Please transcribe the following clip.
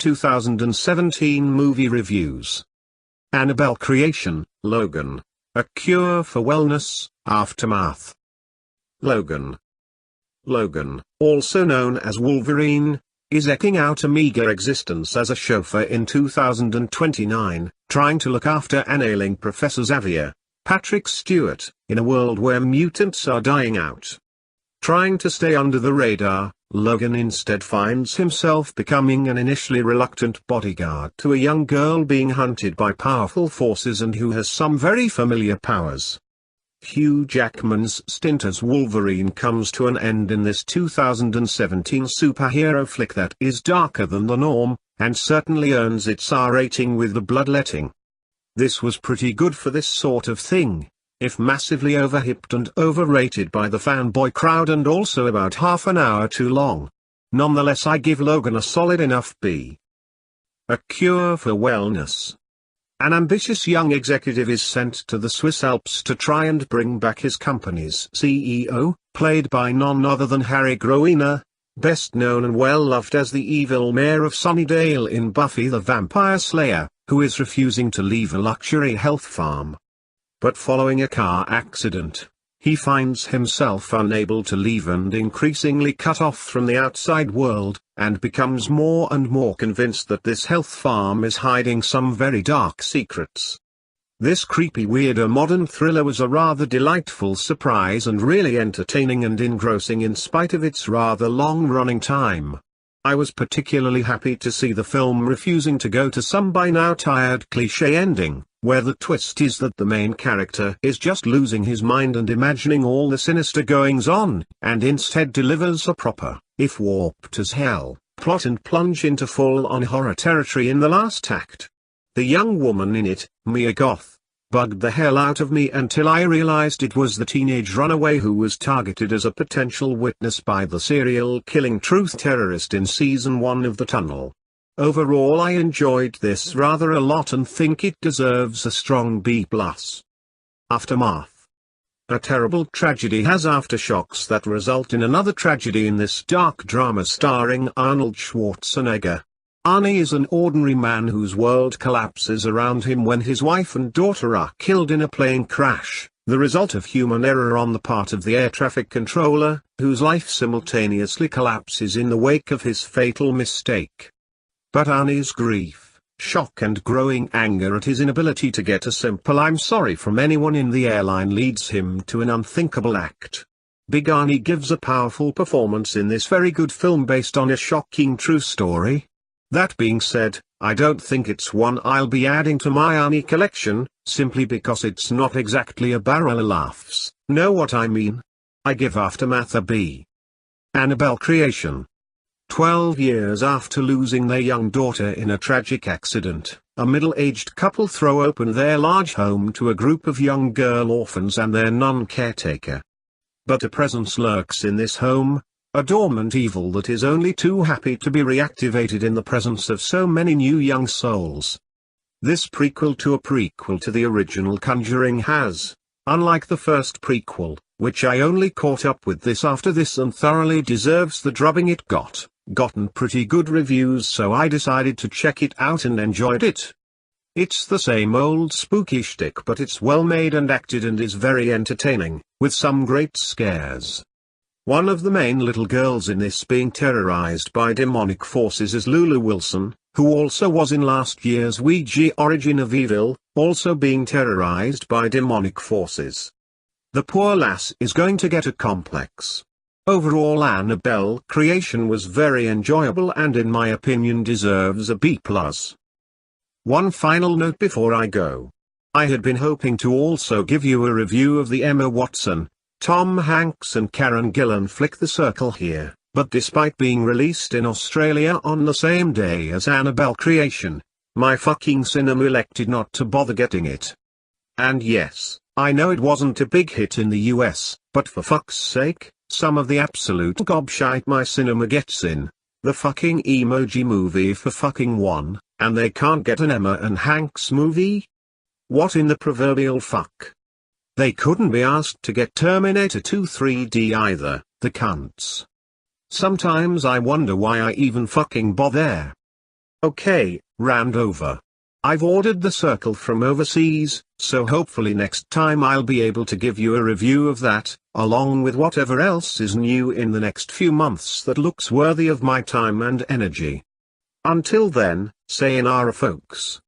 2017 movie reviews. Annabelle Creation, Logan. A Cure for Wellness, Aftermath. Logan. Logan, also known as Wolverine, is eking out a meager existence as a chauffeur in 2029, trying to look after an ailing Professor Xavier, Patrick Stewart, in a world where mutants are dying out. Trying to stay under the radar, Logan instead finds himself becoming an initially reluctant bodyguard to a young girl being hunted by powerful forces and who has some very familiar powers. Hugh Jackman's stint as Wolverine comes to an end in this 2017 superhero flick that is darker than the norm, and certainly earns its R rating with the bloodletting. This was pretty good for this sort of thing, if massively overhyped and overrated by the fanboy crowd and also about half an hour too long. Nonetheless, I give Logan a solid enough B. A Cure for Wellness. An ambitious young executive is sent to the Swiss Alps to try and bring back his company's CEO, played by none other than Harry Growiner, best known and well loved as the evil mayor of Sunnydale in Buffy the Vampire Slayer, who is refusing to leave a luxury health farm. But following a car accident, he finds himself unable to leave and increasingly cut off from the outside world, and becomes more and more convinced that this health farm is hiding some very dark secrets. This creepy weirder modern thriller was a rather delightful surprise and really entertaining and engrossing in spite of its rather long running time. I was particularly happy to see the film refusing to go to some by now tired cliché ending, where the twist is that the main character is just losing his mind and imagining all the sinister goings-on, and instead delivers a proper, if warped as hell, plot and plunge into full-on horror territory in the last act. The young woman in it, Mia Goth, bugged the hell out of me until I realized it was the teenage runaway who was targeted as a potential witness by the serial-killing truth terrorist in Season 1 of The Tunnel. Overall, I enjoyed this rather a lot and think it deserves a strong B+. Aftermath. A terrible tragedy has aftershocks that result in another tragedy in this dark drama starring Arnold Schwarzenegger. Arnie is an ordinary man whose world collapses around him when his wife and daughter are killed in a plane crash, the result of human error on the part of the air traffic controller, whose life simultaneously collapses in the wake of his fatal mistake. But Arnie's grief, shock and growing anger at his inability to get a simple "I'm sorry" from anyone in the airline leads him to an unthinkable act. Big Arnie gives a powerful performance in this very good film based on a shocking true story. That being said, I don't think it's one I'll be adding to my Arnie collection, simply because it's not exactly a barrel of laughs. Know what I mean? I give Aftermath a B. Annabelle Creation. 12 years after losing their young daughter in a tragic accident, a middle-aged couple throw open their large home to a group of young girl orphans and their nun caretaker. But a presence lurks in this home, a dormant evil that is only too happy to be reactivated in the presence of so many new young souls. This prequel to a prequel to the original Conjuring has, unlike the first prequel, which I only caught up with this after this and thoroughly deserves the drubbing it gotten pretty good reviews, so I decided to check it out and enjoyed it. It's the same old spooky shtick, but it's well made and acted and is very entertaining, with some great scares. One of the main little girls in this being terrorized by demonic forces is Lulu Wilson, who also was in last year's Ouija Origin of Evil, also being terrorized by demonic forces. The poor lass is going to get a complex. Overall, Annabelle Creation was very enjoyable and in my opinion deserves a B+. One final note before I go. I had been hoping to also give you a review of the Emma Watson, Tom Hanks and Karen Gillan flick The Circle here, but despite being released in Australia on the same day as Annabelle Creation, my fucking cinema elected not to bother getting it. And yes, I know it wasn't a big hit in the US, but for fuck's sake, some of the absolute gobshite my cinema gets in, the fucking Emoji Movie for fucking one, and they can't get an Emma and Hanks movie? What in the proverbial fuck? They couldn't be asked to get Terminator 2 3D either, the cunts. Sometimes I wonder why I even fucking bother. Okay, round over. I've ordered the circle from overseas, so hopefully next time I'll be able to give you a review of that, along with whatever else is new in the next few months that looks worthy of my time and energy. Until then, sayonara folks.